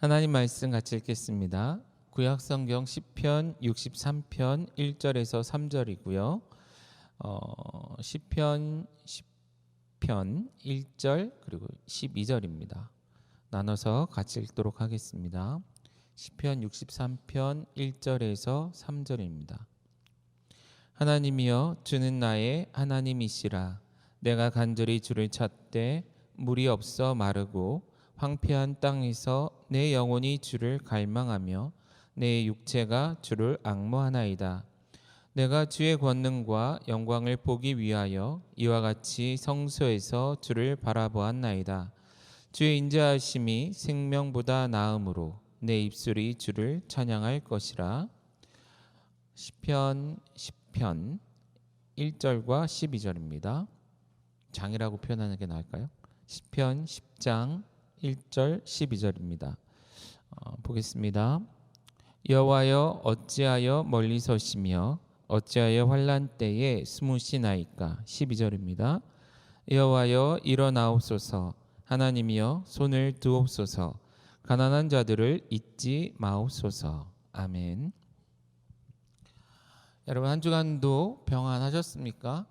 하나님 말씀 같이 읽겠습니다. 구약성경 시편 63편 1절에서 3절이고요. 시편 10편 1절 그리고 12절입니다. 나눠서 같이 읽도록 하겠습니다. 시편 63편 1절에서 3절입니다. 하나님이여, 주는 나의 하나님이시라. 내가 간절히 주를 찾되 물이 없어 마르고 황폐한 땅에서 내 영혼이 주를 갈망하며 내 육체가 주를 앙모하나이다. 내가 주의 권능과 영광을 보기 위하여 이와 같이 성소에서 주를 바라보았나이다. 주의 인자하심이 생명보다 나음으로 내 입술이 주를 찬양할 것이라. 시편 10편 1절과 12절입니다. 장이라고 표현하는 게 나을까요? 시편 10장 1절 12절입니다. 보겠습니다. 여호와여, 어찌하여 멀리 서시며 어찌하여 환난 때에 숨으시나이까. 12절입니다. 여호와여, 일어나옵소서. 하나님이여, 손을 드옵소서. 가난한 자들을 잊지 마옵소서. 아멘. 여러분, 한 주간도 평안하셨습니까?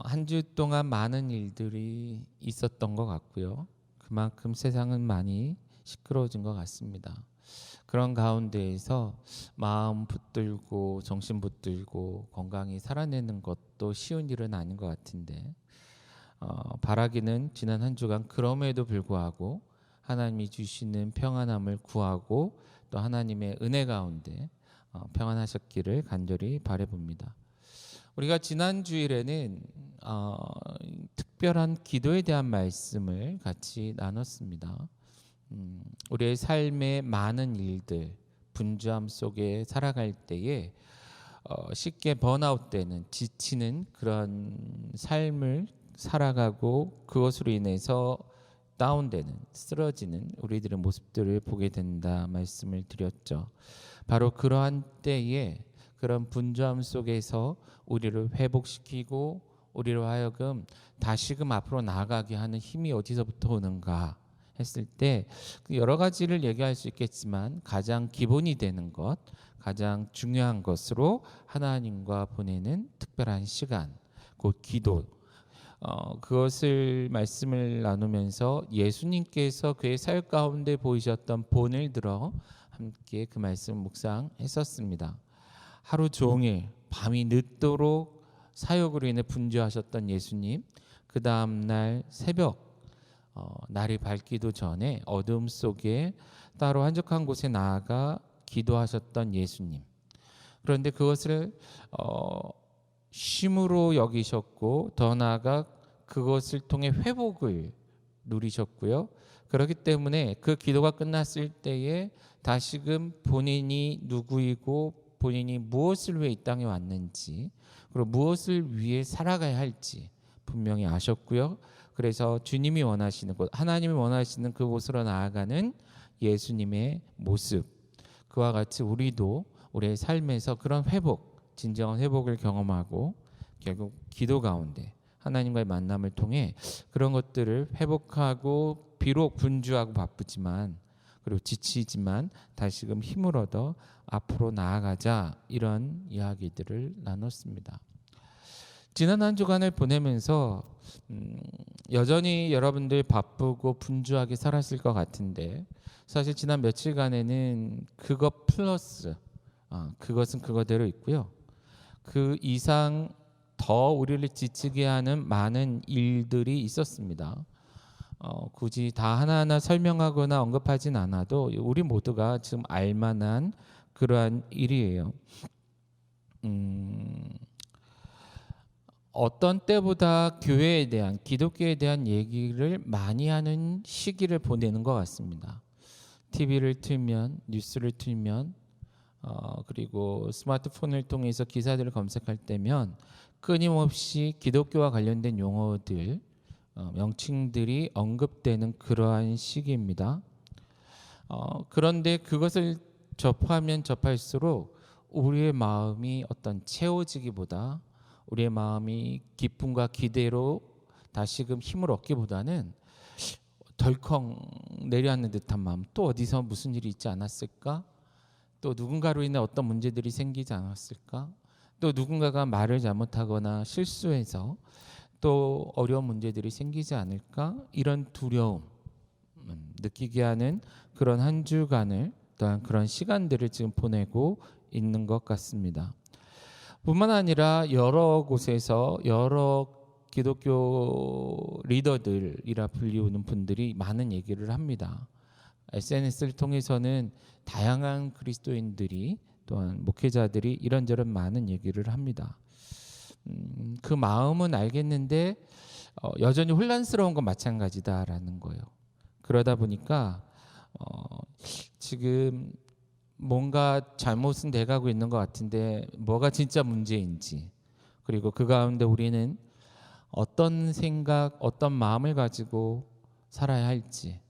한 주 동안 많은 일들이 있었던 것 같고요. 그만큼 세상은 많이 시끄러워진 것 같습니다. 그런 가운데에서 마음 붙들고 정신 붙들고 건강히 살아내는 것도 쉬운 일은 아닌 것 같은데, 바라기는 지난 한 주간 그럼에도 불구하고 하나님이 주시는 평안함을 구하고 또 하나님의 은혜 가운데 평안하셨기를 간절히 바라봅니다. 우리가 지난 주일에는 특별한 기도에 대한 말씀을 같이 나눴습니다. 우리의 삶의 많은 일들, 분주함 속에 살아갈 때에 쉽게 번아웃되는, 지치는 그런 삶을 살아가고 그것으로 인해서 다운되는, 쓰러지는 우리들의 모습들을 보게 된다 말씀을 드렸죠. 바로 그러한 때에 그런 분주함 속에서 우리를 회복시키고 우리로 하여금 다시금 앞으로 나아가게 하는 힘이 어디서부터 오는가 했을 때 여러 가지를 얘기할 수 있겠지만 가장 기본이 되는 것, 가장 중요한 것으로 하나님과 보내는 특별한 시간, 곧 기도, 그것을 말씀을 나누면서 예수님께서 그의 사역 가운데 보이셨던 본을 들어 함께 그 말씀 묵상했었습니다. 하루 종일 밤이 늦도록 사역으로 인해 분주하셨던 예수님, 그 다음 날 새벽 날이 밝기도 전에 어둠 속에 따로 한적한 곳에 나아가 기도하셨던 예수님. 그런데 그것을 쉼으로 여기셨고 더 나아가 그것을 통해 회복을 누리셨고요. 그렇기 때문에 그 기도가 끝났을 때에 다시금 본인이 누구이고 본인이 무엇을 위해 이 땅에 왔는지 그리고 무엇을 위해 살아가야 할지 분명히 아셨고요. 그래서 주님이 원하시는 곳, 하나님이 원하시는 그곳으로 나아가는 예수님의 모습, 그와 같이 우리도 우리의 삶에서 그런 회복, 진정한 회복을 경험하고 결국 기도 가운데 하나님과의 만남을 통해 그런 것들을 회복하고 비록 분주하고 바쁘지만 그리고 지치지만 다시금 힘을 얻어 앞으로 나아가자, 이런 이야기들을 나눴습니다. 지난 한 주간을 보내면서 여전히 여러분들 바쁘고 분주하게 살았을 것 같은데 사실 지난 며칠간에는 그것 플러스 그것은 그거대로 있고요. 그 이상 더 우리를 지치게 하는 많은 일들이 있었습니다. 굳이 다 하나하나 설명하거나 언급하진 않아도 우리 모두가 지금 알만한 그러한 일이에요. 어떤 때보다 교회에 대한, 기독교에 대한 얘기를 많이 하는 시기를 보내는 것 같습니다. TV를 틀면, 뉴스를 틀면, 그리고 스마트폰을 통해서 기사들을 검색할 때면 끊임없이 기독교와 관련된 용어들, 명칭들이 언급되는 그러한 시기입니다. 그런데 그것을 접하면 접할수록 우리의 마음이 어떤 채워지기보다 우리의 마음이 기쁨과 기대로 다시금 힘을 얻기보다는 덜컹 내려앉는 듯한 마음, 또 어디서 무슨 일이 있지 않았을까? 또 누군가로 인해 어떤 문제들이 생기지 않았을까? 또 누군가가 말을 잘못하거나 실수해서 또 어려운 문제들이 생기지 않을까? 이런 두려움 느끼게 하는 그런 한 주간을, 또한 그런 시간들을 지금 보내고 있는 것 같습니다. 뿐만 아니라 여러 곳에서 여러 기독교 리더들이라 불리우는 분들이 많은 얘기를 합니다. SNS를 통해서는 다양한 그리스도인들이, 또한 목회자들이 이런저런 많은 얘기를 합니다. 그 마음은 알겠는데 여전히 혼란스러운 건 마찬가지다라는 거예요. 그러다 보니까 지금 뭔가 잘못은 돼가고 있는 것 같은데 뭐가 진짜 문제인지, 그리고 그 가운데 우리는 어떤 생각, 어떤 마음을 가지고 살아야 할지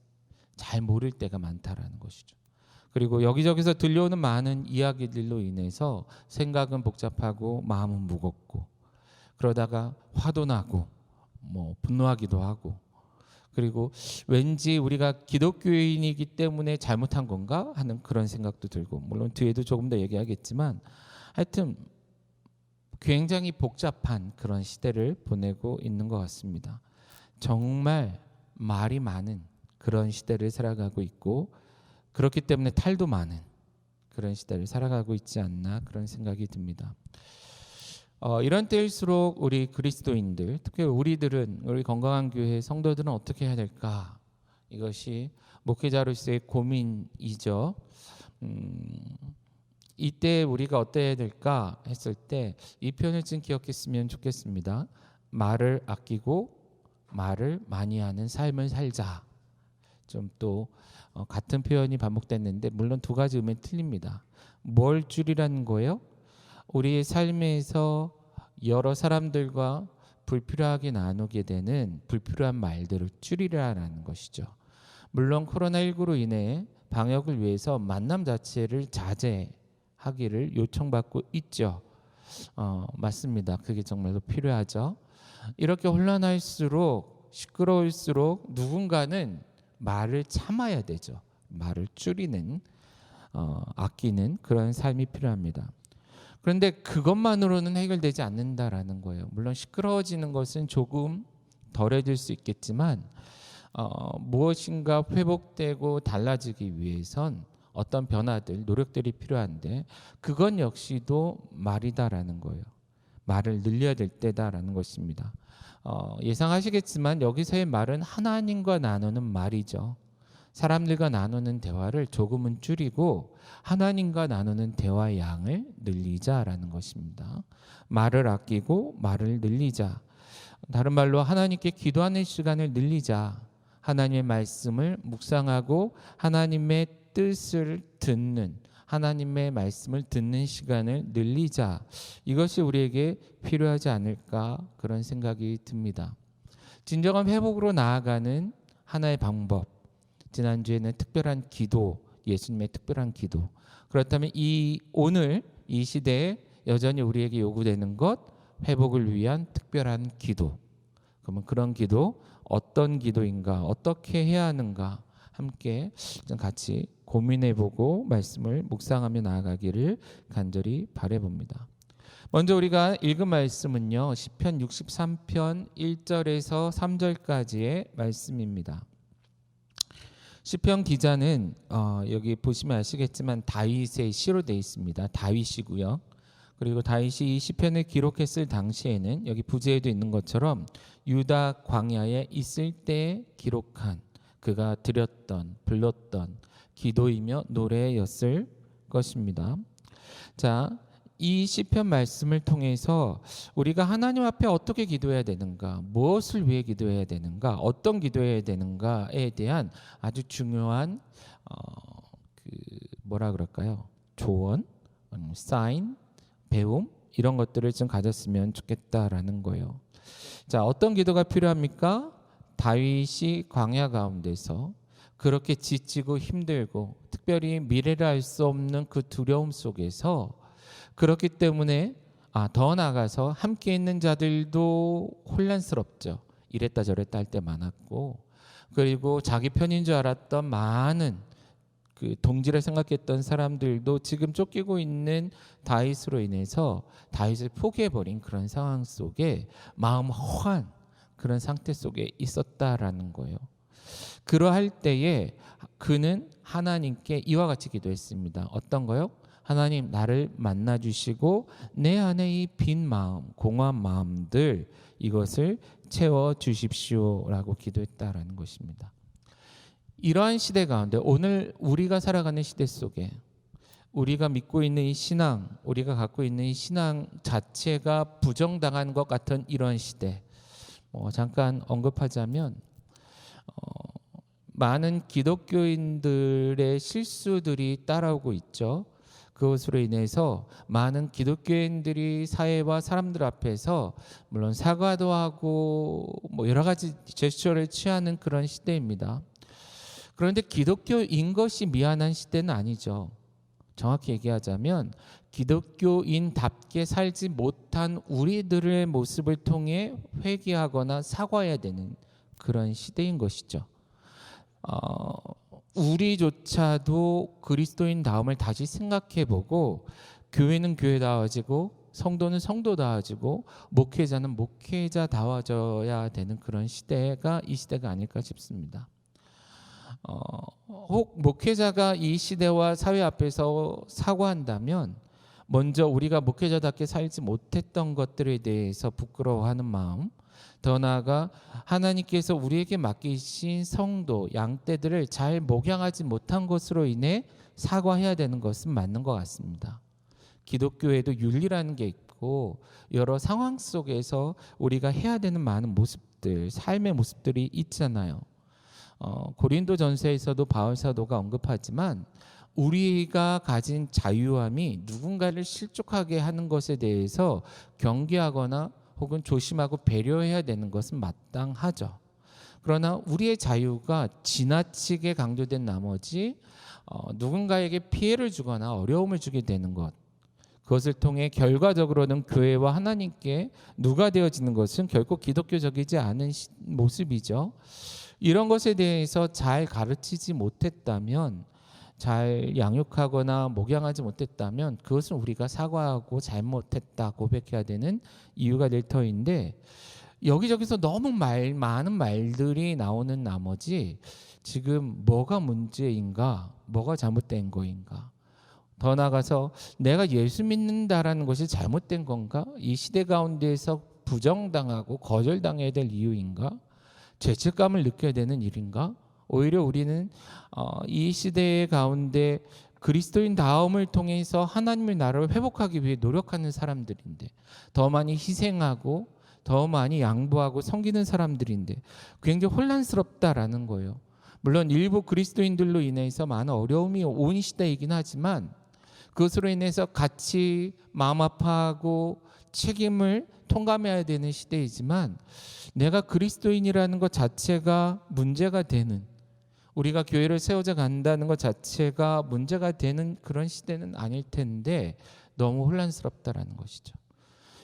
잘 모를 때가 많다라는 것이죠. 그리고 여기저기서 들려오는 많은 이야기들로 인해서 생각은 복잡하고 마음은 무겁고, 그러다가 화도 나고 분노하기도 하고, 그리고 왠지 우리가 기독교인이기 때문에 잘못한 건가 하는 그런 생각도 들고, 물론 뒤에도 조금 더 얘기하겠지만 하여튼 굉장히 복잡한 그런 시대를 보내고 있는 것 같습니다. 정말 말이 많은 그런 시대를 살아가고 있고, 그렇기 때문에 탈도 많은 그런 시대를 살아가고 있지 않나 그런 생각이 듭니다. 이런 때일수록 우리 그리스도인들, 특히 우리 건강한 교회 성도들은 어떻게 해야 될까? 이것이 목회자로서의 고민이죠. 이때 우리가 어때야 될까 했을 때 이 표현을 좀 기억했으면 좋겠습니다. 말을 아끼고 말을 많이 하는 삶을 살자. 좀 또 같은 표현이 반복됐는데 물론 두 가지 의미는 틀립니다. 뭘 줄이라는 거예요? 우리의 삶에서 여러 사람들과 불필요하게 나누게 되는 불필요한 말들을 줄이라는 것이죠. 물론 코로나19로 인해 방역을 위해서 만남 자체를 자제하기를 요청받고 있죠. 맞습니다. 그게 정말로 필요하죠. 이렇게 혼란할수록, 시끄러울수록 누군가는 말을 참아야 되죠. 말을 줄이는, 아끼는 그런 삶이 필요합니다. 그런데 그것만으로는 해결되지 않는다라는 거예요. 물론 시끄러워지는 것은 조금 덜해질 수 있겠지만 무엇인가 회복되고 달라지기 위해선 어떤 변화들, 노력들이 필요한데 그건 역시도 말이다라는 거예요. 말을 늘려야 될 때다라는 것입니다. 예상하시겠지만 여기서의 말은 하나님과 나누는 말이죠. 사람들과 나누는 대화를 조금은 줄이고 하나님과 나누는 대화의 양을 늘리자라는 것입니다. 말을 아끼고 말을 늘리자. 다른 말로 하나님께 기도하는 시간을 늘리자. 하나님의 말씀을 묵상하고 하나님의 뜻을 듣는, 하나님의 말씀을 듣는 시간을 늘리자. 이것이 우리에게 필요하지 않을까 그런 생각이 듭니다. 진정한 회복으로 나아가는 하나의 방법. 지난주에는 특별한 기도, 예수님의 특별한 기도. 그렇다면 오늘 이 시대에 여전히 우리에게 요구되는 것, 회복을 위한 특별한 기도. 그러면 그런 기도, 어떤 기도인가, 어떻게 해야 하는가 함께 같이 고민해보고 말씀을 묵상하며 나아가기를 간절히 바라봅니다. 먼저 우리가 읽은 말씀은요, 시편 63편 1절에서 3절까지의 말씀입니다. 시편 기자는 여기 보시면 아시겠지만 다윗의 시로 되어 있습니다. 다윗이고요. 그리고 다윗이 이 시편을 기록했을 당시에는 여기 부제에도 있는 것처럼 유다 광야에 있을 때 기록한, 그가 드렸던, 불렀던 기도이며 노래였을 것입니다. 자, 이 시편 말씀을 통해서 우리가 하나님 앞에 어떻게 기도해야 되는가, 무엇을 위해 기도해야 되는가, 어떤 기도해야 되는가에 대한 아주 중요한 조언, 사인, 배움 이런 것들을 좀 가졌으면 좋겠다라는 거예요. 자, 어떤 기도가 필요합니까? 다윗이 광야 가운데서 그렇게 지치고 힘들고 특별히 미래를 알 수 없는 그 두려움 속에서, 그렇기 때문에 더 나아가서 함께 있는 자들도 혼란스럽죠. 이랬다 저랬다 할 때 많았고, 그리고 자기 편인 줄 알았던 많은 그 동지를 생각했던 사람들도 지금 쫓기고 있는 다윗으로 인해서 다윗을 포기해버린 그런 상황 속에 마음 허한 그런 상태 속에 있었다라는 거예요. 그러할 때에 그는 하나님께 이와 같이 기도했습니다. 어떤 거요? 하나님, 나를 만나 주시고 내 안에 이 빈 마음, 공허한 마음들 이것을 채워 주십시오라고 기도했다라는 것입니다. 이러한 시대 가운데 오늘 우리가 살아가는 시대 속에 우리가 믿고 있는 이 신앙, 우리가 갖고 있는 이 신앙 자체가 부정당한 것 같은 이런 시대, 잠깐 언급하자면 많은 기독교인들의 실수들이 따라오고 있죠. 그것으로 인해서 많은 기독교인들이 사회와 사람들 앞에서 물론 사과도 하고 여러 가지 제스처를 취하는 그런 시대입니다. 그런데 기독교인 것이 미안한 시대는 아니죠. 정확히 얘기하자면 기독교인답게 살지 못한 우리들의 모습을 통해 회개하거나 사과해야 되는 그런 시대인 것이죠. 우리조차도 그리스도인다움을 다시 생각해보고 교회는 교회다워지고 성도는 성도다워지고 목회자는 목회자다워져야 되는 그런 시대가 이 시대가 아닐까 싶습니다. 혹 목회자가 이 시대와 사회 앞에서 사과한다면 먼저 우리가 목회자답게 살지 못했던 것들에 대해서 부끄러워하는 마음, 더 나아가 하나님께서 우리에게 맡기신 성도, 양떼들을 잘 목양하지 못한 것으로 인해 사과해야 되는 것은 맞는 것 같습니다. 기독교에도 윤리라는 게 있고 여러 상황 속에서 우리가 해야 되는 많은 모습들, 삶의 모습들이 있잖아요. 고린도전서에서도 바울 사도가 언급하지만 우리가 가진 자유함이 누군가를 실족하게 하는 것에 대해서 경계하거나 혹은 조심하고 배려해야 되는 것은 마땅하죠. 그러나 우리의 자유가 지나치게 강조된 나머지 누군가에게 피해를 주거나 어려움을 주게 되는 것, 그것을 통해 결과적으로는 교회와 하나님께 누가 되어지는 것은 결코 기독교적이지 않은 모습이죠. 이런 것에 대해서 잘 가르치지 못했다면, 잘 양육하거나 목양하지 못했다면 그것은 우리가 사과하고 잘못했다 고백해야 되는 이유가 될 터인데, 여기저기서 너무 많은 말들이 나오는 나머지 지금 뭐가 문제인가, 뭐가 잘못된 거인가, 더 나아가서 내가 예수 믿는다라는 것이 잘못된 건가, 이 시대 가운데에서 부정당하고 거절당해야 될 이유인가, 죄책감을 느껴야 되는 일인가, 오히려 우리는 이 시대의 가운데 그리스도인 다움을 통해서 하나님의 나라를 회복하기 위해 노력하는 사람들인데, 더 많이 희생하고 더 많이 양보하고 섬기는 사람들인데 굉장히 혼란스럽다라는 거예요. 물론 일부 그리스도인들로 인해서 많은 어려움이 온 시대이긴 하지만 그것으로 인해서 같이 마음 아파하고 책임을 통감해야 되는 시대이지만, 내가 그리스도인이라는 것 자체가 문제가 되는, 우리가 교회를 세워져 간다는 것 자체가 문제가 되는 그런 시대는 아닐 텐데 너무 혼란스럽다라는 것이죠.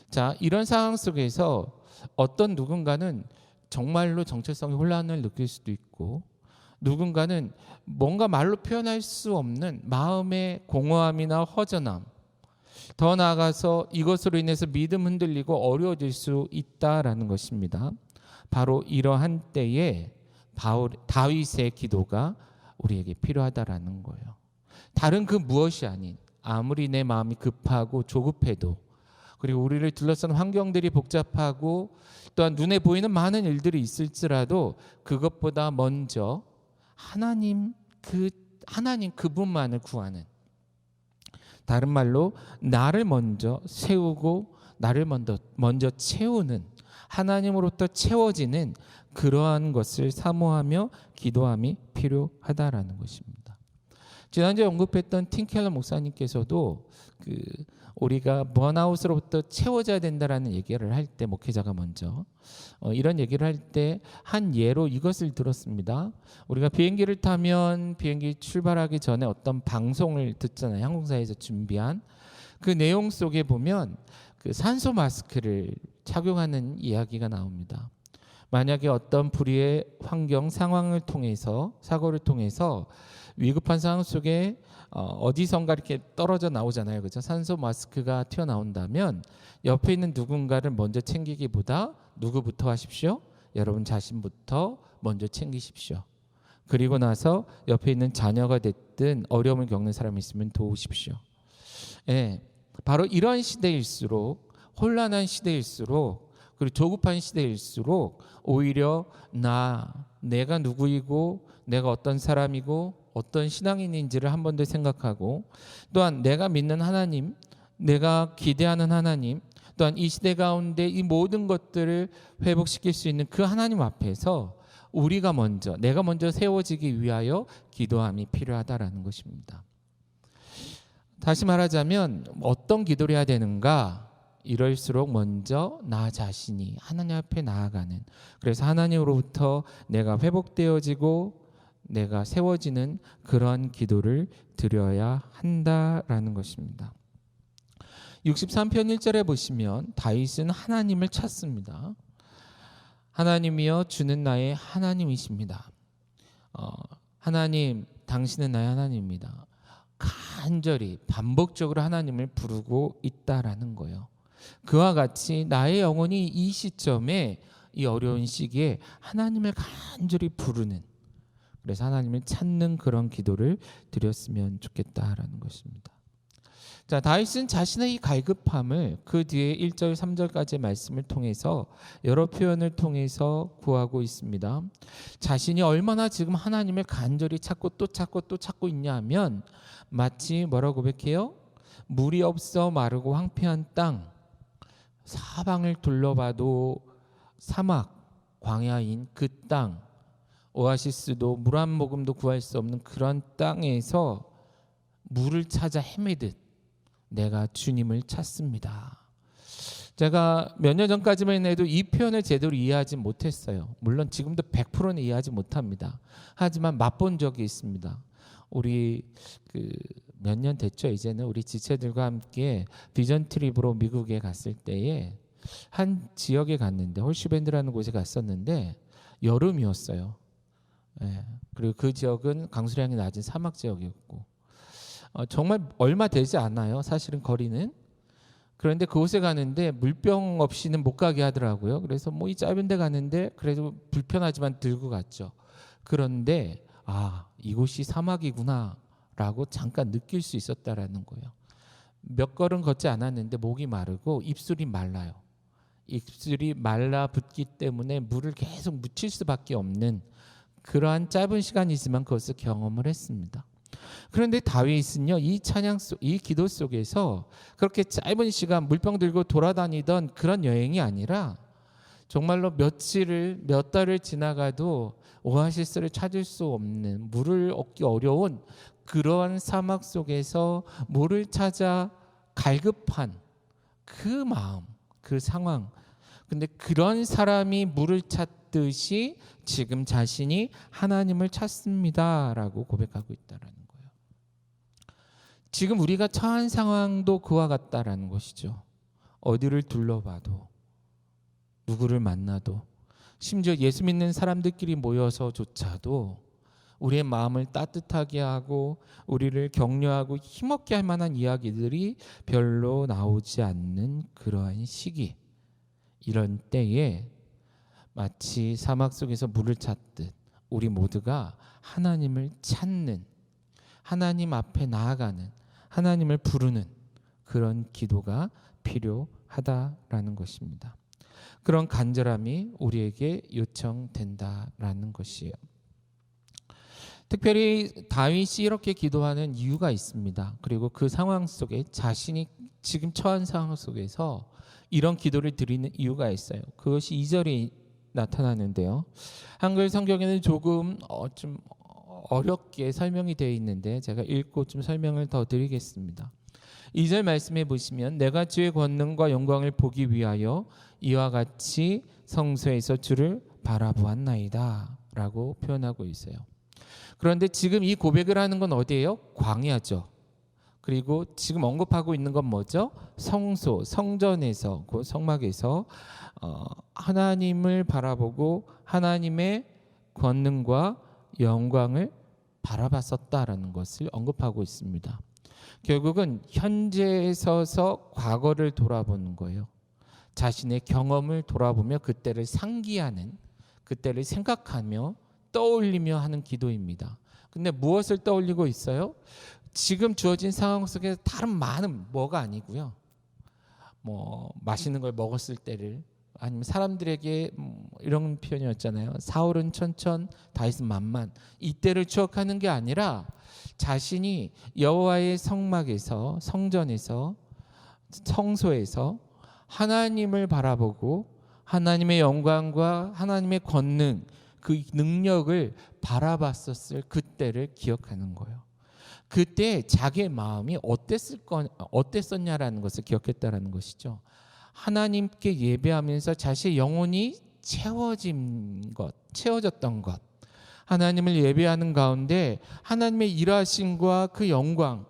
자, 이런 상황 속에서 어떤 누군가는 정말로 정체성의 혼란을 느낄 수도 있고, 누군가는 뭔가 말로 표현할 수 없는 마음의 공허함이나 허전함, 더 나아가서 이것으로 인해서 믿음 흔들리고 어려워질 수 있다라는 것입니다. 바로 이러한 때에 다윗의 기도가 우리에게 필요하다라는 거예요. 다른 그 무엇이 아닌, 아무리 내 마음이 급하고 조급해도, 그리고 우리를 둘러싼 환경들이 복잡하고 또한 눈에 보이는 많은 일들이 있을지라도 그것보다 먼저 하나님 그분만을 구하는, 다른 말로 나를 먼저 세우고 나를 먼저 채우는, 하나님으로부터 채워지는 그러한 것을 사모하며 기도함이 필요하다라는 것입니다. 지난주에 언급했던 팀 켈러 목사님께서도 우리가 번아웃으로부터 채워져야 된다라는 얘기를 할 때, 목회자가 먼저 이런 얘기를 할 때 한 예로 이것을 들었습니다. 우리가 비행기를 타면 비행기 출발하기 전에 어떤 방송을 듣잖아요. 항공사에서 준비한 그 내용 속에 보면 그 산소 마스크를 착용하는 이야기가 나옵니다. 만약에 어떤 불의의 환경 상황을 통해서 사고를 통해서 위급한 상황 속에 어디선가 이렇게 떨어져 나오잖아요. 그죠? 산소 마스크가 튀어나온다면 옆에 있는 누군가를 먼저 챙기기보다 누구부터 하십시오? 여러분 자신부터 먼저 챙기십시오. 그리고 나서 옆에 있는 자녀가 됐든 어려움을 겪는 사람이 있으면 도우십시오. 예, 바로 이런 시대일수록, 혼란한 시대일수록, 그리고 조급한 시대일수록 오히려 내가 누구이고 내가 어떤 사람이고 어떤 신앙인인지를 한 번 더 생각하고, 또한 내가 믿는 하나님, 내가 기대하는 하나님, 또한 이 시대 가운데 이 모든 것들을 회복시킬 수 있는 그 하나님 앞에서 내가 먼저 세워지기 위하여 기도함이 필요하다라는 것입니다. 다시 말하자면 어떤 기도를 해야 되는가? 이럴수록 먼저 나 자신이 하나님 앞에 나아가는, 그래서 하나님으로부터 내가 회복되어지고 내가 세워지는 그런 기도를 드려야 한다라는 것입니다. 63편 1절에 보시면 다윗은 하나님을 찾습니다. 하나님이여 주는 나의 하나님이십니다. 하나님, 당신은 나의 하나님입니다. 간절히 반복적으로 하나님을 부르고 있다라는 거예요. 그와 같이 나의 영혼이 이 시점에, 이 어려운 시기에 하나님을 간절히 부르는, 그래서 하나님을 찾는 그런 기도를 드렸으면 좋겠다라는 것입니다. 자, 다윗은 자신의 이 갈급함을 그 뒤에 1절 3절까지의 말씀을 통해서 여러 표현을 통해서 구하고 있습니다. 자신이 얼마나 지금 하나님을 간절히 찾고 또 찾고 또 찾고 있냐 하면, 마치 뭐라고 고백해요? 물이 없어 마르고 황폐한 땅, 사방을 둘러봐도 사막, 광야인 그 땅, 오아시스도 물 한 모금도 구할 수 없는 그런 땅에서 물을 찾아 헤매듯 내가 주님을 찾습니다. 제가 몇 년 전까지만 해도 이 표현을 제대로 이해하지 못했어요. 물론 지금도 100%는 이해하지 못합니다. 하지만 맛본 적이 있습니다. 우리 몇 년 됐죠. 이제는 우리 지체들과 함께 비전 트립으로 미국에 갔을 때에 한 지역에 갔는데, 홀슈밴드라는 곳에 갔었는데 여름이었어요. 예, 그리고 그 지역은 강수량이 낮은 사막 지역이었고, 정말 얼마 되지 않아요. 사실은 거리는. 그런데 그곳에 가는데 물병 없이는 못 가게 하더라고요. 그래서 뭐 이 짧은 데 가는데 그래도 불편하지만 들고 갔죠. 그런데 이곳이 사막이구나 라고 잠깐 느낄 수 있었다라는 거예요. 몇 걸음 걷지 않았는데 목이 마르고 입술이 말라요. 입술이 말라붙기 때문에 물을 계속 묻힐 수밖에 없는 그러한 짧은 시간이지만 그것을 경험을 했습니다. 그런데 다윗은요, 이 기도 속에서 그렇게 짧은 시간 물병 들고 돌아다니던 그런 여행이 아니라 정말로 몇 달을 지나가도 오아시스를 찾을 수 없는, 물을 얻기 어려운 그러한 사막 속에서 물을 찾아 갈급한 그 마음, 그 상황. 근데 그런 사람이 물을 찾듯이 지금 자신이 하나님을 찾습니다라고 고백하고 있다라는 거예요. 지금 우리가 처한 상황도 그와 같다라는 것이죠. 어디를 둘러봐도, 누구를 만나도, 심지어 예수 믿는 사람들끼리 모여서조차도 우리의 마음을 따뜻하게 하고 우리를 격려하고 힘없게 할 만한 이야기들이 별로 나오지 않는 그러한 시기, 이런 때에 마치 사막 속에서 물을 찾듯 우리 모두가 하나님을 찾는, 하나님 앞에 나아가는, 하나님을 부르는 그런 기도가 필요하다라는 것입니다. 그런 간절함이 우리에게 요청된다라는 것이에요. 특별히 다윗이 이렇게 기도하는 이유가 있습니다. 그리고 그 상황 속에, 자신이 지금 처한 상황 속에서 이런 기도를 드리는 이유가 있어요. 그것이 2절에 나타나는데요. 한글 성경에는 조금 좀 어렵게 설명이 되어 있는데 제가 읽고 좀 설명을 더 드리겠습니다. 2절 말씀해 보시면, 내가 주의 권능과 영광을 보기 위하여 이와 같이 성소에서 주를 바라보았나이다 라고 표현하고 있어요. 그런데 지금 이 고백을 하는 건 어디예요? 광야죠. 그리고 지금 언급하고 있는 건 뭐죠? 성소, 성전에서, 그 성막에서 하나님을 바라보고 하나님의 권능과 영광을 바라봤었다라는 것을 언급하고 있습니다. 결국은 현재에 서서 과거를 돌아보는 거예요. 자신의 경험을 돌아보며 그때를 상기하는, 그때를 생각하며 떠올리며 하는 기도입니다. 근데 무엇을 떠올리고 있어요? 지금 주어진 상황 속에서 다른 많은 뭐가 아니고요. 뭐 맛있는 걸 먹었을 때를, 아니면 사람들에게 이런 표현이었잖아요. 사울은 천천, 다윗은 만만. 이때를 추억하는 게 아니라 자신이 여호와의 성막에서, 성전에서, 성소에서 하나님을 바라보고 하나님의 영광과 하나님의 권능, 그 능력을 바라봤었을 그때를 기억하는 거예요. 그때 자기의 마음이 어땠었냐라는 것을 기억했다라는 것이죠. 하나님께 예배하면서 자신의 영혼이 채워졌던 것, 하나님을 예배하는 가운데 하나님의 일하심과 그 영광,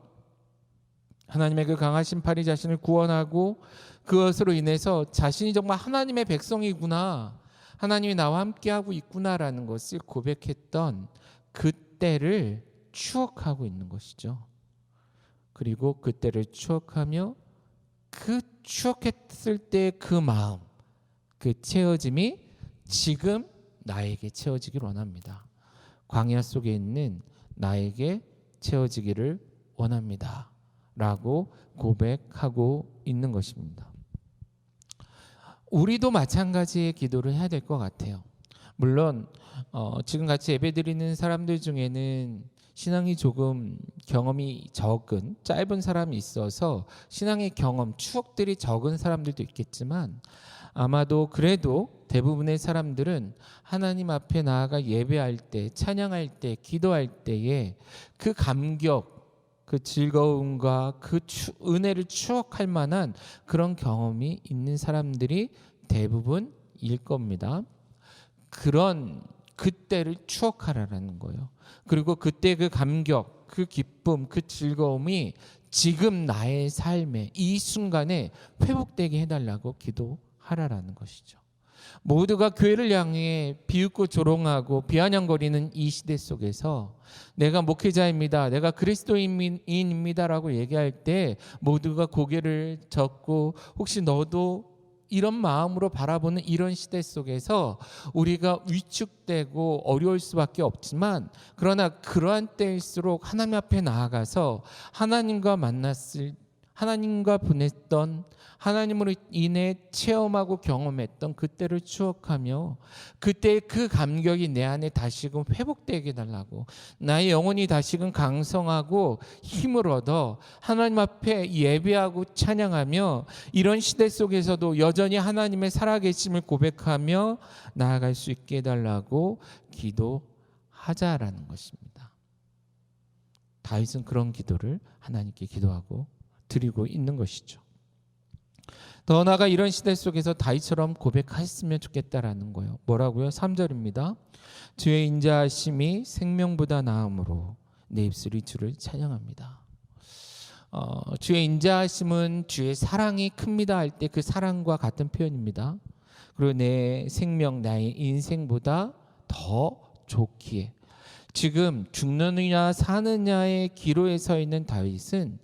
하나님의 그 강하신 팔이 자신을 구원하고 그것으로 인해서 자신이 정말 하나님의 백성이구나, 하나님이 나와 함께하고 있구나라는 것을 고백했던 그때를 추억하고 있는 것이죠. 그리고 그때를 추억하며 그 추억했을 때 그 마음, 그 채워짐이 지금 나에게 채워지길 원합니다. 광야 속에 있는 나에게 채워지기를 원합니다 라고 고백하고 있는 것입니다. 우리도 마찬가지의 기도를 해야 될 것 같아요. 물론 지금 같이 예배드리는 사람들 중에는 신앙이 조금 경험이 적은, 짧은 사람이 있어서 신앙의 경험, 추억들이 적은 사람들도 있겠지만, 아마도 그래도 대부분의 사람들은 하나님 앞에 나아가 예배할 때, 찬양할 때, 기도할 때에 그 감격, 그 즐거움과 그 은혜를 추억할 만한 그런 경험이 있는 사람들이 대부분일 겁니다. 그런 그때를 추억하라는 거예요. 그리고 그때 그 감격, 그 기쁨, 그 즐거움이 지금 나의 삶에 이 순간에 회복되게 해달라고 기도하라라는 것이죠. 모두가 교회를 향해 비웃고 조롱하고 비아냥거리는 이 시대 속에서 내가 목회자입니다, 내가 그리스도인입니다라고 얘기할 때 모두가 고개를 젓고, 혹시 너도 이런 마음으로 바라보는 이런 시대 속에서 우리가 위축되고 어려울 수밖에 없지만, 그러나 그러한 때일수록 하나님 앞에 나아가서 하나님과 보냈던, 하나님으로 인해 체험하고 경험했던 그때를 추억하며 그때의 그 감격이 내 안에 다시금 회복되게 해달라고, 나의 영혼이 다시금 강성하고 힘을 얻어 하나님 앞에 예배하고 찬양하며 이런 시대 속에서도 여전히 하나님의 살아계심을 고백하며 나아갈 수 있게 해달라고 기도하자라는 것입니다. 다윗은 그런 기도를 하나님께 기도하고 드리고 있는 것이죠. 더 나아가 이런 시대 속에서 다윗처럼 고백했으면 좋겠다라는 거예요. 뭐라고요? 3절입니다. 주의 인자하심이 생명보다 나음으로 내 입술이 주를 찬양합니다. 주의 인자하심은 주의 사랑이 큽니다 할 때 그 사랑과 같은 표현입니다. 그리고 내 생명, 나의 인생보다 더 좋기에, 지금 죽느냐 사느냐의 기로에 서 있는 다윗은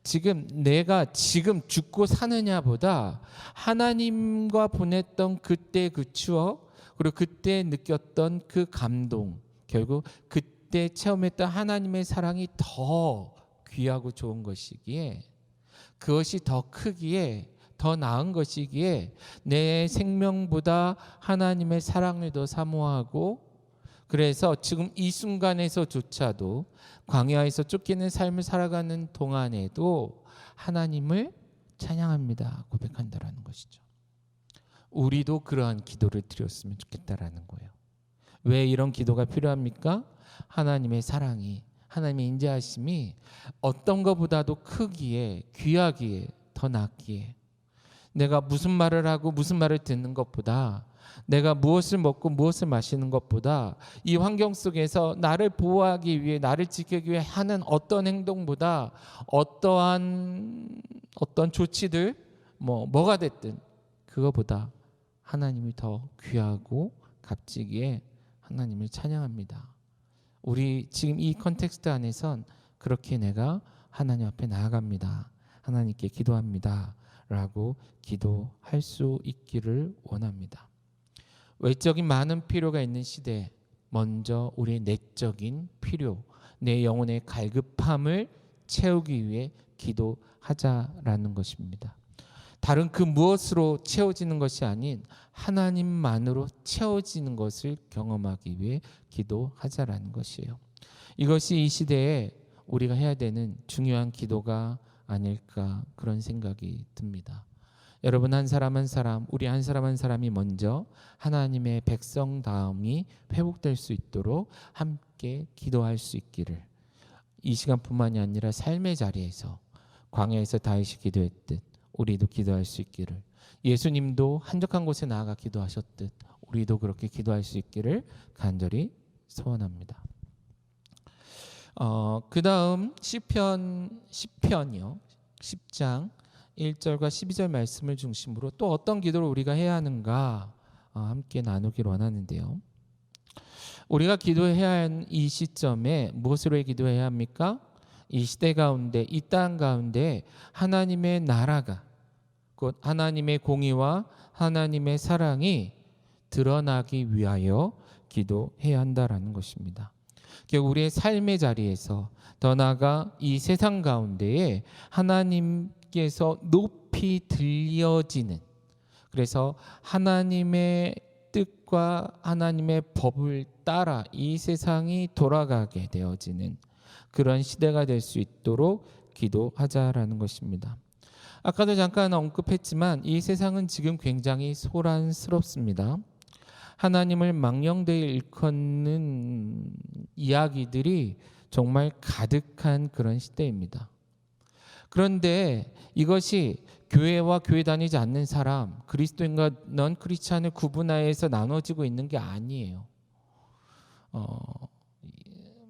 지금 내가 지금 죽고 사느냐보다 하나님과 보냈던 그때 그 추억, 그리고 그때 느꼈던 그 감동, 결국 그때 체험했던 하나님의 사랑이 더 귀하고 좋은 것이기에, 그것이 더 크기에, 더 나은 것이기에 내 생명보다 하나님의 사랑을 더 사모하고, 그래서 지금 이 순간에서조차도 광야에서 쫓기는 삶을 살아가는 동안에도 하나님을 찬양합니다, 고백한다라는 것이죠. 우리도 그러한 기도를 드렸으면 좋겠다라는 거예요. 왜 이런 기도가 필요합니까? 하나님의 사랑이, 하나님의 인자하심이 어떤 것보다도 크기에, 귀하기에, 더 낫기에, 내가 무슨 말을 하고 무슨 말을 듣는 것보다 내가 무엇을 먹고 무엇을 마시는 것보다 이 환경 속에서 나를 보호하기 위해, 나를 지키기 위해 하는 어떤 행동보다 어떤 조치들, 뭐가 됐든 그거보다 하나님이 더 귀하고 값지기에 하나님을 찬양합니다. 우리 지금 이 컨텍스트 안에선 그렇게 내가 하나님 앞에 나아갑니다. 하나님께 기도합니다. 라고 기도할 수 있기를 원합니다. 외적인 많은 필요가 있는 시대에 먼저 우리의 내적인 필요, 내 영혼의 갈급함을 채우기 위해 기도하자라는 것입니다. 다른 그 무엇으로 채워지는 것이 아닌 하나님만으로 채워지는 것을 경험하기 위해 기도하자라는 것이에요. 이것이 이 시대에 우리가 해야 되는 중요한 기도가 아닐까, 그런 생각이 듭니다. 여러분, 한 사람 한 사람, 우리 한 사람 한 사람이 먼저 하나님의 백성다움이 회복될 수 있도록 함께 기도할 수 있기를, 이 시간뿐만이 아니라 삶의 자리에서 광야에서 다윗이 기도했듯 우리도 기도할 수 있기를, 예수님도 한적한 곳에 나아가 기도하셨듯 우리도 그렇게 기도할 수 있기를 간절히 소원합니다. 그 다음 시편이요, 10장 1절과 12절 말씀을 중심으로 또 어떤 기도를 우리가 해야 하는가 함께 나누기를 원하는데요. 우리가 기도해야 하는 이 시점에 무엇으로 기도해야 합니까? 이 시대 가운데, 이 땅 가운데 하나님의 나라가, 곧 하나님의 공의와 하나님의 사랑이 드러나기 위하여 기도해야 한다라는 것입니다. 결국 우리의 삶의 자리에서, 더 나아가 이 세상 가운데에 하나님께서 높이 들려지는, 그래서 하나님의 뜻과 하나님의 법을 따라 이 세상이 돌아가게 되어지는 그런 시대가 될 수 있도록 기도하자라는 것입니다. 아까도 잠깐 언급했지만 이 세상은 지금 굉장히 소란스럽습니다. 하나님을 망령되이 일컫는 이야기들이 정말 가득한 그런 시대입니다. 그런데 이것이 교회와 교회 다니지 않는 사람, 그리스도인과 넌 크리스찬을 구분하여서 나눠지고 있는 게 아니에요.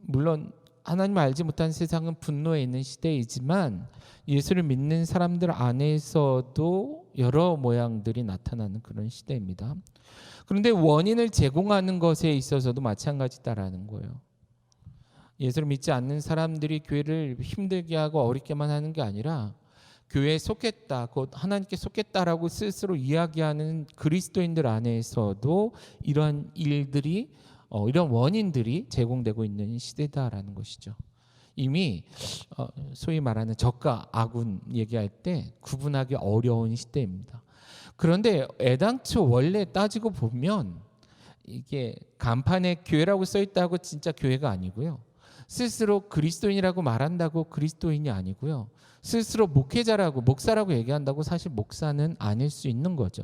물론 하나님을 알지 못한 세상은 분노에 있는 시대이지만 예수를 믿는 사람들 안에서도 여러 모양들이 나타나는 그런 시대입니다. 그런데 원인을 제공하는 것에 있어서도 마찬가지다라는 거예요. 예수를 믿지 않는 사람들이 교회를 힘들게 하고 어렵게만 하는 게 아니라 교회에 속했다, 곧 하나님께 속했다라고 스스로 이야기하는 그리스도인들 안에서도 이러한 일들이, 이런 원인들이 제공되고 있는 시대다라는 것이죠. 이미 소위 말하는 적과 악운 얘기할 때 구분하기 어려운 시대입니다. 그런데 애당초 원래 따지고 보면 이게 간판에 교회라고 써있다고 진짜 교회가 아니고요, 스스로 그리스도인이라고 말한다고 그리스도인이 아니고요, 스스로 목회자라고, 목사라고 얘기한다고 사실 목사는 아닐 수 있는 거죠.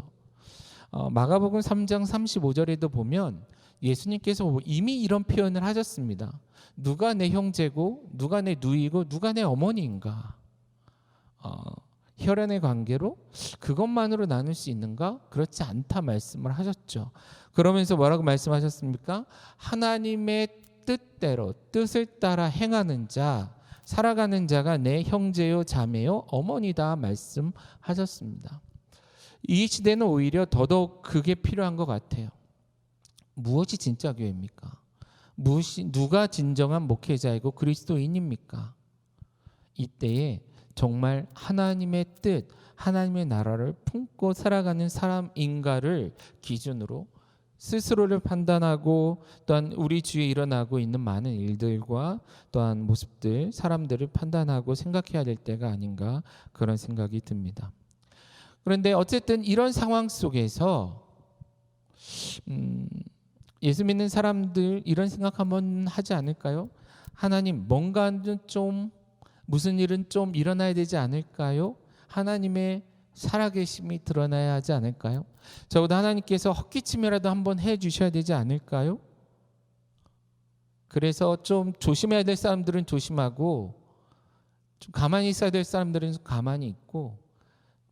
마가복음 3장 35절에도 보면 예수님께서 이미 이런 표현을 하셨습니다. 누가 내 형제고 누가 내 누이고 누가 내 어머니인가? 혈연의 관계로 그것만으로 나눌 수 있는가? 그렇지 않다 말씀을 하셨죠. 그러면서 뭐라고 말씀하셨습니까? 하나님의 뜻대로, 뜻을 따라 행하는 자, 살아가는 자가 내 형제요 자매요 어머니다 말씀하셨습니다. 이 시대는 오히려 더더욱 그게 필요한 것 같아요. 무엇이 진짜 교회입니까? 누가 진정한 목회자이고 그리스도인입니까? 이때에 정말 하나님의 뜻, 하나님의 나라를 품고 살아가는 사람인가를 기준으로 스스로를 판단하고, 또한 우리 주위에 일어나고 있는 많은 일들과 또한 모습들, 사람들을 판단하고 생각해야 될 때가 아닌가, 그런 생각이 듭니다. 그런데 어쨌든 이런 상황 속에서 예수 믿는 사람들 이런 생각 한번 하지 않을까요? 하나님, 뭔가는 좀, 무슨 일은 좀 일어나야 되지 않을까요? 하나님의 살아계심이 드러나야 하지 않을까요? 적어도 하나님께서 헛기침이라도 한번 해주셔야 되지 않을까요? 그래서 좀 조심해야 될 사람들은 조심하고, 좀 가만히 있어야 될 사람들은 가만히 있고,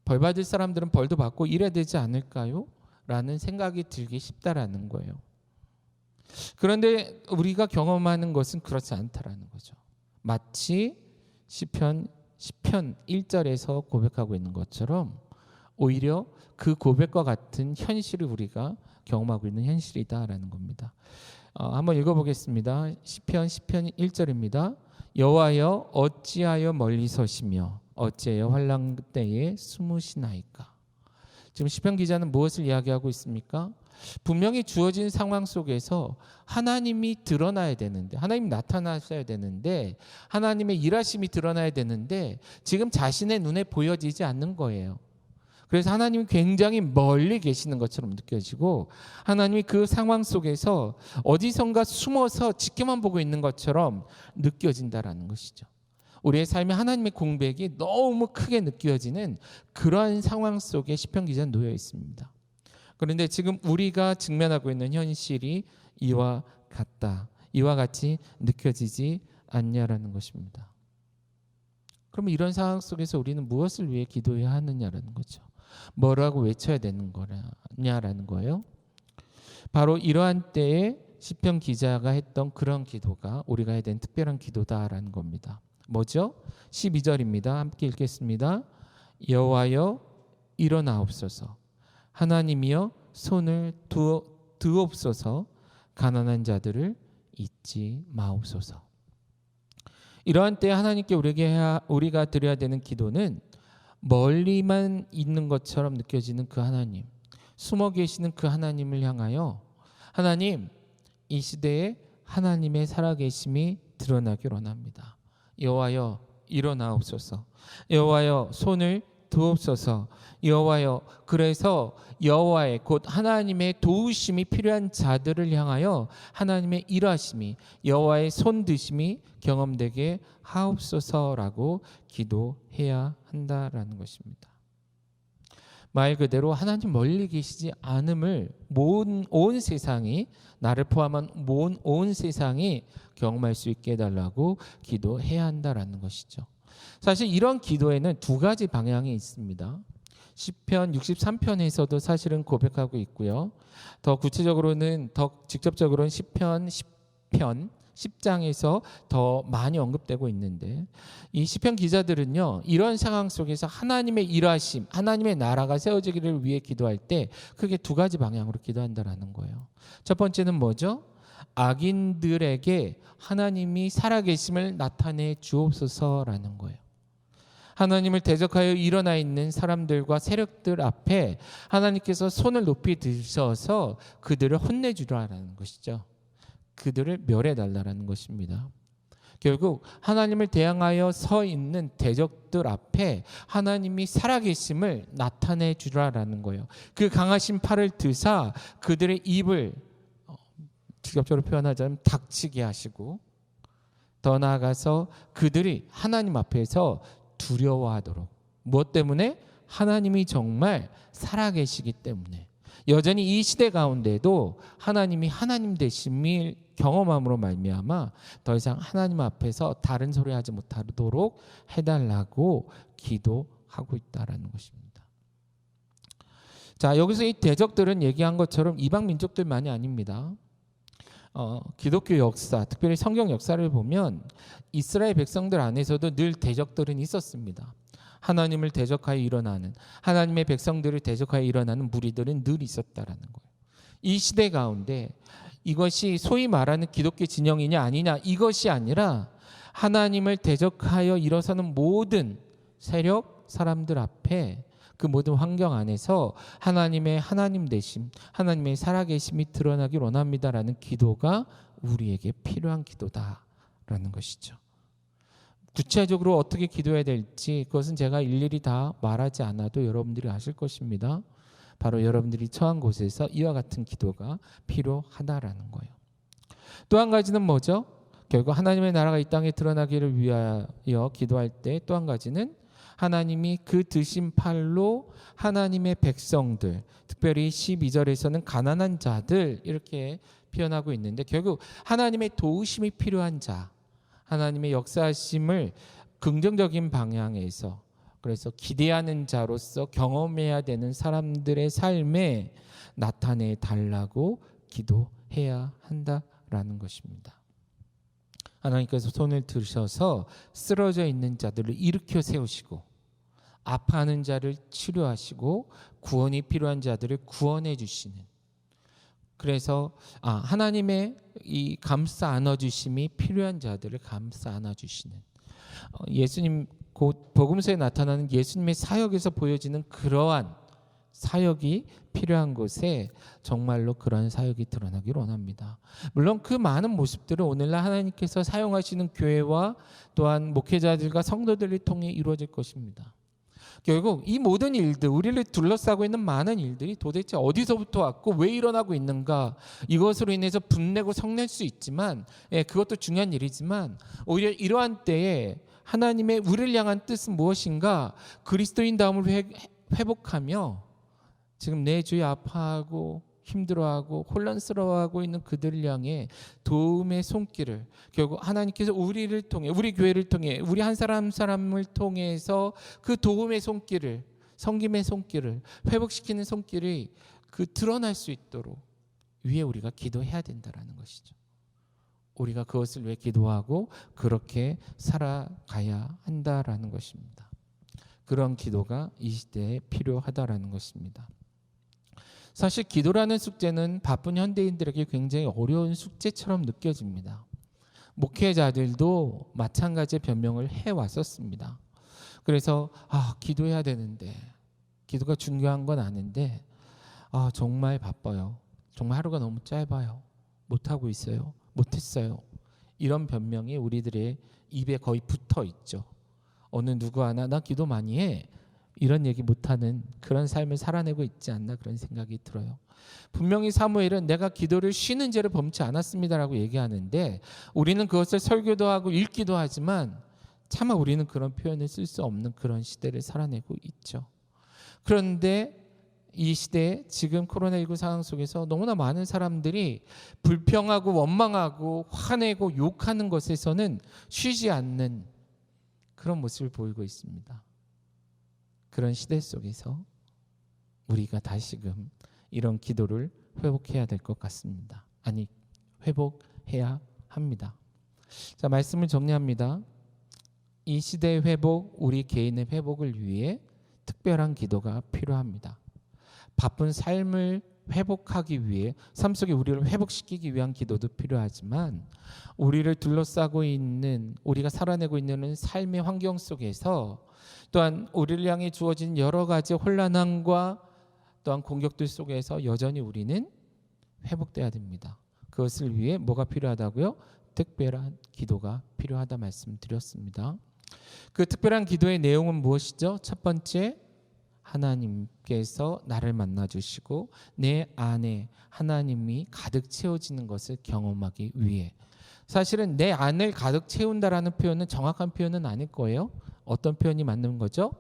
벌 받을 사람들은 벌도 받고 이래야 되지 않을까요? 라는 생각이 들기 쉽다라는 거예요. 그런데 우리가 경험하는 것은 그렇지 않다라는 거죠. 마치 시편 1절에서 고백하고 있는 것처럼 오히려 그 고백과 같은 현실을 우리가 경험하고 있는 현실이다라는 겁니다. 한번 읽어보겠습니다. 시편 1절입니다. 여호와여 어찌하여 멀리 서시며 어찌하여 환난 때에 숨으시나이까. 지금 시편 기자는 무엇을 이야기하고 있습니까? 분명히 주어진 상황 속에서 하나님이 드러나야 되는데, 하나님이 나타나셔야 되는데, 하나님의 일하심이 드러나야 되는데 지금 자신의 눈에 보여지지 않는 거예요. 그래서 하나님이 굉장히 멀리 계시는 것처럼 느껴지고, 하나님이 그 상황 속에서 어디선가 숨어서 지켜만 보고 있는 것처럼 느껴진다라는 것이죠. 우리의 삶에 하나님의 공백이 너무 크게 느껴지는 그러한 상황 속에 시편 기자는 놓여 있습니다. 그런데 지금 우리가 직면하고 있는 현실이 이와 같다, 이와 같이 느껴지지 않냐라는 것입니다. 그럼 이런 상황 속에서 우리는 무엇을 위해 기도해야 하느냐라는 거죠. 뭐라고 외쳐야 되는 거냐라는 거예요. 바로 이러한 때에 시편 기자가 했던 그런 기도가 우리가 해야 되는 특별한 기도다라는 겁니다. 뭐죠? 12절입니다. 함께 읽겠습니다. 여호와여 일어나옵소서, 하나님이여 손을 드옵소서, 가난한 자들을 잊지 마옵소서. 이러한 때 하나님께 우리가 드려야 되는 기도는 멀리만 있는 것처럼 느껴지는 그 하나님, 숨어 계시는 그 하나님을 향하여 하나님, 이 시대에 하나님의 살아계심이 드러나길 원합니다. 여호와여 일어나옵소서, 여호와여 손을 드옵소서, 여호와여. 그래서 여호와의 곧 하나님의 도우심이 필요한 자들을 향하여 하나님의 일하심이, 여호와의 손 드심이 경험되게 하옵소서라고 기도해야 한다라는 것입니다. 말 그대로 하나님 멀리 계시지 않음을 온 세상이, 나를 포함한 온 세상이 경험할 수 있게 해달라고 기도해야 한다라는 것이죠. 사실 이런 기도에는 두 가지 방향이 있습니다. 시편 63편에서도 사실은 고백하고 있고요. 더 구체적으로는, 더 직접적으로는 시편 10장에서 더 많이 언급되고 있는데, 이 시편 기자들은요, 이런 상황 속에서 하나님의 일하심, 하나님의 나라가 세워지기를 위해 기도할 때 크게 두 가지 방향으로 기도한다라는 거예요. 첫 번째는 뭐죠? 악인들에게 하나님이 살아계심을 나타내 주옵소서라는 거예요. 하나님을 대적하여 일어나 있는 사람들과 세력들 앞에 하나님께서 손을 높이 드셔서 그들을 혼내주라는 것이죠. 그들을 멸해달라는 것입니다. 결국 하나님을 대항하여 서 있는 대적들 앞에 하나님이 살아계심을 나타내 주라라는 거예요. 그 강하신 팔을 드사 그들의 입을, 직접적으로 표현하자면 닥치게 하시고, 더 나아가서 그들이 하나님 앞에서 두려워하도록. 무엇 때문에? 하나님이 정말 살아계시기 때문에. 여전히 이 시대 가운데도 하나님이 하나님 되심을 경험함으로 말미암아 더 이상 하나님 앞에서 다른 소리 하지 못하도록 해달라고 기도하고 있다라는 것입니다. 자, 여기서 이 대적들은 얘기한 것처럼 이방 민족들만이 아닙니다. 기독교 역사, 특별히 성경 역사를 보면 이스라엘 백성들 안에서도 늘 대적들은 있었습니다. 하나님을 대적하여 일어나는, 하나님의 백성들을 대적하여 일어나는 무리들은 늘 있었다라는 거예요. 이 시대 가운데 이것이 소위 말하는 기독교 진영이냐 아니냐, 이것이 아니라 하나님을 대적하여 일어서는 모든 세력, 사람들 앞에, 그 모든 환경 안에서 하나님의 하나님 되심, 하나님의 살아계심이 드러나길 원합니다라는 기도가 우리에게 필요한 기도다라는 것이죠. 구체적으로 어떻게 기도해야 될지 그것은 제가 일일이 다 말하지 않아도 여러분들이 아실 것입니다. 바로 여러분들이 처한 곳에서 이와 같은 기도가 필요하다라는 거예요. 또 한 가지는 뭐죠? 결국 하나님의 나라가 이 땅에 드러나기를 위하여 기도할 때 또 한 가지는 하나님이 그 드신 팔로 하나님의 백성들, 특별히 12절에서는 가난한 자들 이렇게 표현하고 있는데, 결국 하나님의 도우심이 필요한 자, 하나님의 역사하심을 긍정적인 방향에서, 그래서 기대하는 자로서 경험해야 되는 사람들의 삶에 나타내 달라고 기도해야 한다라는 것입니다. 하나님께서 손을 드셔서 쓰러져 있는 자들을 일으켜 세우시고 아파하는 자를 치료하시고 구원이 필요한 자들을 구원해 주시는, 그래서 하나님의 이 감싸 안아주심이 필요한 자들을 감싸 안아주시는, 예수님 곧 복음서에 나타나는 예수님의 사역에서 보여지는 그러한 사역이 필요한 곳에 정말로 그러한 사역이 드러나기를 원합니다. 물론 그 많은 모습들은 오늘날 하나님께서 사용하시는 교회와 또한 목회자들과 성도들을 통해 이루어질 것입니다. 결국 이 모든 일들, 우리를 둘러싸고 있는 많은 일들이 도대체 어디서부터 왔고 왜 일어나고 있는가, 이것으로 인해서 분내고 성낼 수 있지만, 그것도 중요한 일이지만, 오히려 이러한 때에 하나님의 우리를 향한 뜻은 무엇인가, 그리스도인다움을 회복하며 지금 내 주에 아파하고 힘들어하고 혼란스러워하고 있는 그들을 향해 도움의 손길을, 결국 하나님께서 우리를 통해, 우리 교회를 통해, 우리 한 사람 한 사람을 통해서 그 도움의 손길을, 섬김의 손길을, 회복시키는 손길이 드러날 수 있도록 위에 우리가 기도해야 된다라는 것이죠. 우리가 그것을 위해 기도하고 그렇게 살아가야 한다라는 것입니다. 그런 기도가 이 시대에 필요하다라는 것입니다. 사실 기도라는 숙제는 바쁜 현대인들에게 굉장히 어려운 숙제처럼 느껴집니다. 목회자들도 마찬가지의 변명을 해왔었습니다. 그래서 기도해야 되는데, 기도가 중요한 건 아는데 정말 바빠요. 정말 하루가 너무 짧아요. 못하고 있어요. 못했어요. 이런 변명이 우리들의 입에 거의 붙어 있죠. 어느 누구 하나 나 기도 많이 해, 이런 얘기 못하는 그런 삶을 살아내고 있지 않나, 그런 생각이 들어요. 분명히 사무엘은 내가 기도를 쉬는 죄를 범치 않았습니다라고 얘기하는데, 우리는 그것을 설교도 하고 읽기도 하지만 차마 우리는 그런 표현을 쓸 수 없는 그런 시대를 살아내고 있죠. 그런데 이 시대에 지금 코로나19 상황 속에서 너무나 많은 사람들이 불평하고 원망하고 화내고 욕하는 것에서는 쉬지 않는 그런 모습을 보이고 있습니다. 그런 시대 속에서 우리가 다시금 이런 기도를 회복해야 될 것 같습니다. 아니, 회복해야 합니다. 자, 말씀을 정리합니다. 이 시대의 회복, 우리 개인의 회복을 위해 특별한 기도가 필요합니다. 바쁜 삶을 회복하기 위해, 삶 속에 우리를 회복시키기 위한 기도도 필요하지만, 우리를 둘러싸고 있는, 우리가 살아내고 있는 삶의 환경 속에서 또한 우리를 향해 주어진 여러 가지 혼란함과 또한 공격들 속에서 여전히 우리는 회복돼야 됩니다. 그것을 위해 뭐가 필요하다고요? 특별한 기도가 필요하다 말씀드렸습니다. 그 특별한 기도의 내용은 무엇이죠? 첫 번째, 하나님께서 나를 만나주시고 내 안에 하나님이 가득 채워지는 것을 경험하기 위해. 사실은 내 안을 가득 채운다라는 표현은 정확한 표현은 아닐 거예요. 어떤 표현이 맞는 거죠?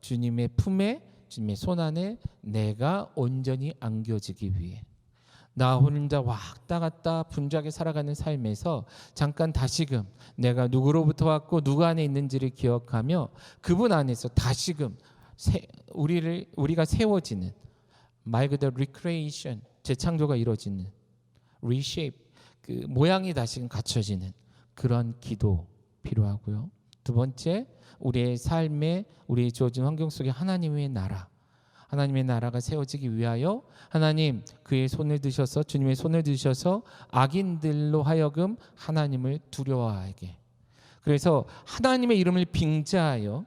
주님의 품에, 주님의 손 안에 내가 온전히 안겨지기 위해. 나 혼자 왔다 갔다 분주하게 살아가는 삶에서 잠깐 다시금 내가 누구로부터 왔고 누구 안에 있는지를 기억하며 그분 안에서 다시금 우리가 세워지는, 말 그대로 recreation, 재창조가 이루어지는, reshape, 그 모양이 다시금 갖춰지는 그런 기도 필요하고요. 두 번째, 우리의 삶에, 우리의 주어진 환경 속에 하나님의 나라가 세워지기 위하여 하나님 그의 손을 드셔서, 주님의 손을 드셔서 악인들로 하여금 하나님을 두려워하게, 그래서 하나님의 이름을 빙자하여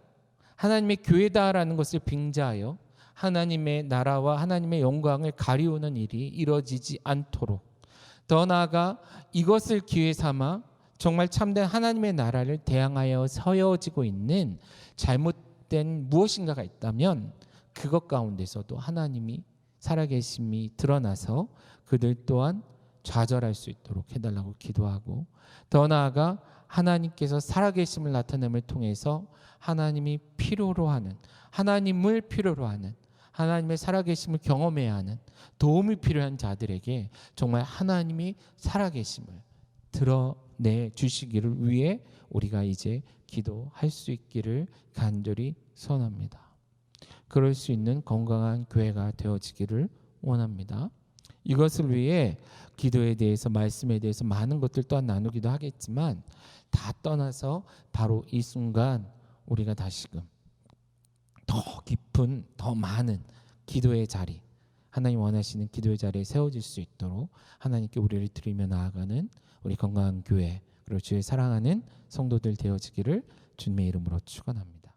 하나님의 교회다라는 것을 빙자하여 하나님의 나라와 하나님의 영광을 가리우는 일이 이루어지지 않도록, 더 나아가 이것을 기회 삼아 정말 참된 하나님의 나라를 대항하여 서여지고 있는 잘못된 무엇인가가 있다면 그것 가운데서도 하나님이 살아계심이 드러나서 그들 또한 좌절할 수 있도록 해달라고 기도하고, 더 나아가 하나님께서 살아계심을 나타냄을 통해서 하나님을 필요로 하는, 하나님의 살아계심을 경험해야 하는, 도움이 필요한 자들에게 정말 하나님이 살아계심을 내 주시기를 위해 우리가 이제 기도할 수 있기를 간절히 소원합니다. 그럴 수 있는 건강한 교회가 되어지기를 원합니다. 이것을 위해 기도에 대해서, 말씀에 대해서 많은 것들 또한 나누기도 하겠지만, 다 떠나서 바로 이 순간 우리가 다시금 더 깊은, 더 많은 기도의 자리, 하나님 원하시는 기도의 자리에 세워질 수 있도록 하나님께 우리를 드리며 나아가는 우리 건강한 교회, 그리고 주의 사랑하는 성도들 되어지기를 주님의 이름으로 축원합니다.